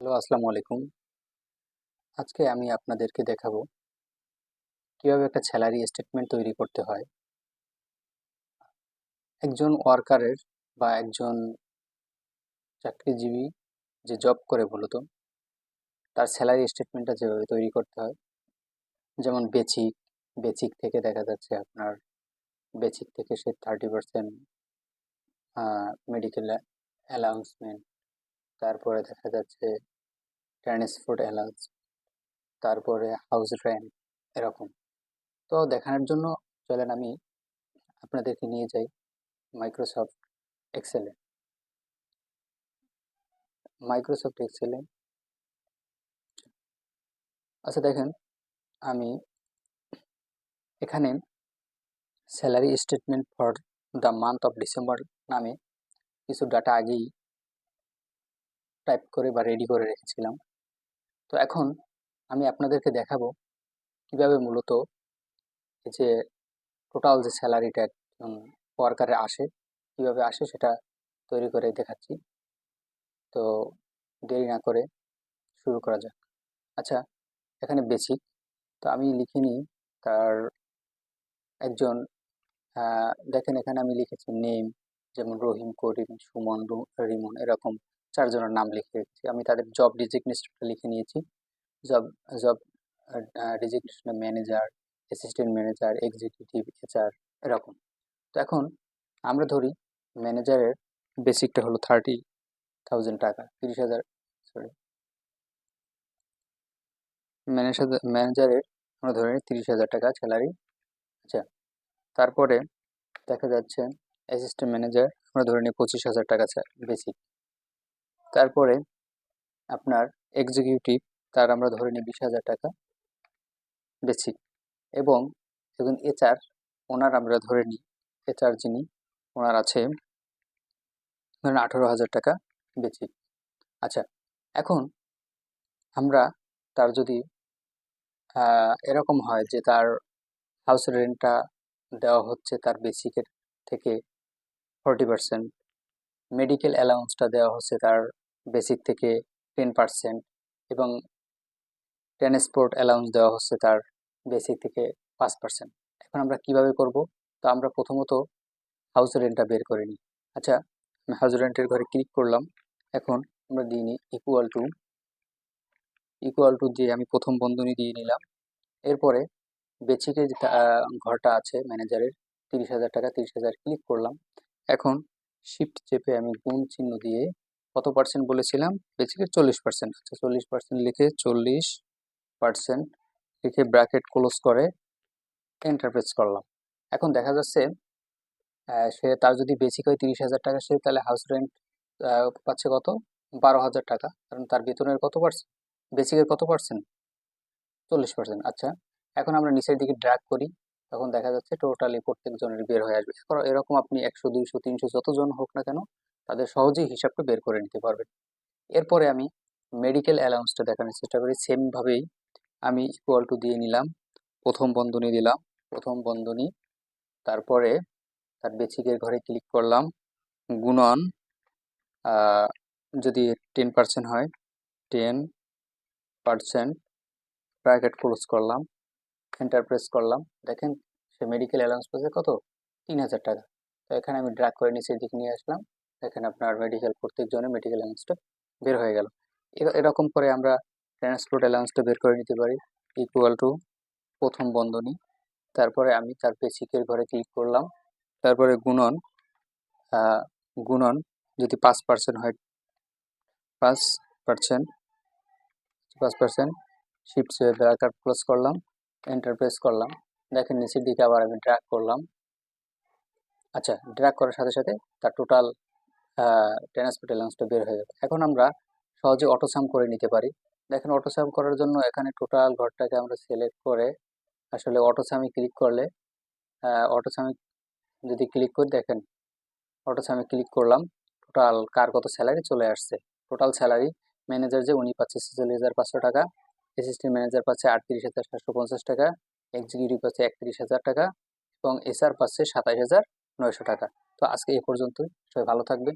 Hello, আসসালামু আলাইকুম। আজকে আমি আপনাদেরকে দেখাবো কিভাবে একটা স্যালারি স্টেটমেন্ট তৈরি করতে হয়। একজন ওয়ার্কারের বা একজন চাকরিজীবী যে জব করে মূলত তার স্যালারি স্টেটমেন্টটা যেভাবে তৈরি করতে হয়, যেমন বেসিক থেকে দেখা যাচ্ছে আপনার বেসিক থেকে সে 30% মেডিকেল অ্যালাউন্সমেন্ট, তারপরে দেখা যাচ্ছে ট্রান্সপোর্ট অ্যালাউন্স, তারপরে হাউস রেন্ট, এরকম। তো দেখানোর জন্য চলেন আমি আপনাদেরকে নিয়ে যাই মাইক্রোসফট এক্সেলে। মাইক্রোসফট এক্সেলে আচ্ছা দেখেন, আমি এখানে salary statement for the month of December নামে কিছু ডাটা আগেই টাইপ করে বা রেডি করে রেখেছিলাম। তো এখন আমি আপনাদেরকে দেখাবো কিভাবে মূলত এই যে টোটাল যে স্যালারিটা একজন ওয়ার্কারে আসে, কিভাবে আসে সেটা তৈরি করে দেখাচ্ছি। তো দেরি না করে শুরু করা যাক। আচ্ছা, এখানে বেসিক, তো আমি লিখে নিই তার একজন, দেখেন এখানে আমি লিখেছি নেম, যেমন রহিম, করিম, সুমন, রিমন, এরকম চারজনের নাম লিখে রেখেছি। আমি তাদের জব ডিজিগনেশনটা লিখে নিয়েছি। Job job designation manager, assistant manager, executive, HR, এরকম। তো এখন আমরা ধরি ম্যানেজারের বেসিকটা হলো 30,000 টাকা, 30,000, সরি, ম্যানেজারের আমরা ধরে নিই 30,000 টাকা স্যালারি। আচ্ছা, তারপরে দেখা যাচ্ছে অ্যাসিস্ট্যান্ট ম্যানেজার আমরা ধরে নিই 25,000 টাকা বেসিক। তারপরে আপনার এক্সিকিউটিভ, তার আমরা ধরে নিই 20,000 টাকা বেসিক। এবং একজন এইচআর, ওনার আমরা ধরে নিই, এইচআর যিনি, ওনার আছে ধরেন 18,000 টাকা বেসিক। আচ্ছা, এখন আমরা তার যদি এরকম হয় যে তার হাউস রেন্টটা দেওয়া হচ্ছে তার বেসিকের থেকে 40%, মেডিকেল অ্যালাউন্সটা দেওয়া হচ্ছে তার বেসিক থেকে 10%, এবং ট্রান্সপোর্ট অ্যালাউন্স দেওয়া হচ্ছে তার বেসিক থেকে 5%। এখন আমরা কিভাবে করব? তো আমরা প্রথমত হাউস রেন্টটা বের করে নিই। আচ্ছা, আমি হাউস রেন্টের ঘরে ক্লিক করলাম। এখন আমরা দিয়ে নিই ইকুয়াল টু দিয়ে আমি প্রথম বন্ধনী দিয়ে নিলাম। এরপরে বেসিকের যে ঘরটা আছে ম্যানেজারের 30,000 টাকা, 30,000 ক্লিক করলাম। এখন শিফট চেপে আমি গুণ চিহ্ন দিয়ে কত পার্সেন্ট বলেছিলাম, বেসিকের 40%। আচ্ছা, 40% লিখে 40% লিখে ব্র্যাকেট ক্লোজ করে এন্টার প্রেস করলাম। এখন দেখা যাচ্ছে সে তার যদি বেসিক হয় 30,000 টাকা, সে তাহলে হাউস রেন্ট পাচ্ছে কত, 12,000 টাকা। কারণ তার বেতনের কত পার্সেন্ট, বেসিকের কত পার্সেন্ট, 40%। আচ্ছা, এখন আমরা নিচের দিকে ড্র্যাগ করি, তখন দেখা যাচ্ছে টোটালি প্রত্যেক জনের বের হয়ে আসবে। এরকম আপনি 100, 200, 300 যতজন হোক না কেন তাদের সহজেই হিসাবটা বের করে নিতে পারবেন। এরপরে আমি মেডিকেল অ্যালাউন্সটা দেখানোর চেষ্টা করি। সেম ভাবেই আমি ইকুয়াল টু দিয়ে নিলাম, প্রথম বন্ধনী দিলাম, প্রথম বন্ধনী, তারপরে তার বেসিকের ঘরে ক্লিক করলাম, গুণন, আহ, যদি 10% হয় 10%, ব্র্যাকেট ক্লোজ করলাম, এন্টার প্রেস করলাম। দেখেন সে মেডিকেল অ্যালাউন্স পেয়েছে কত, 3,000 টাকা। তো এখানে আমি ড্র্যাগ করে নিচের দিকে নিয়ে আসলাম। দেখেন আপনার মেডিকেল, প্রত্যেক জনের মেডিকেল অ্যালাউন্সটা বের হয়ে গেল। এরকম করে আমরা ট্রান্সপোর্ট অ্যালাউন্সটা বের করে নিতে পারি। ইকুয়াল টু প্রথম বন্ধনী, তারপরে আমি তার বেসিকের ঘরে ক্লিক করলাম, তারপরে গুণন, আহ, গুণন যদি 5% হয় 5%, 5%, শিফট ব্র্যাকেট ক্লোজ করলাম, এন্টার প্রেস করলাম। দেখেন নিচের দিকে আবার আমি ড্র্যাগ করলাম। আচ্ছা, ড্র্যাগ করার সাথে সাথে তার টোটাল ট্রান্সপোর্ট অ্যালাউন্সটা বের হয়ে যাবে। এখন আমরা সহজে অটোসাম করে নিতে পারি। দেখেন অটোসাম করার জন্য এখানে টোটাল ঘরটাকে আমরা সিলেক্ট করে আসলে অটোসামে ক্লিক করলে, অটোসামে যদি ক্লিক করি, দেখেন অটোসামে ক্লিক করলাম, টোটাল কার কত স্যালারি চলে আসছে। টোটাল স্যালারি ম্যানেজার যে উনি পাচ্ছে 46,500 টাকা, অ্যাসিস্ট্যান্ট ম্যানেজার পাচ্ছে 38,750 টাকা, এক্সিকিউটিভ পাচ্ছে 31,000 টাকা, এবং এসআর পাচ্ছে 27,900 টাকা। তো আজকে এ পর্যন্তই, সবাই ভালো থাকবেন।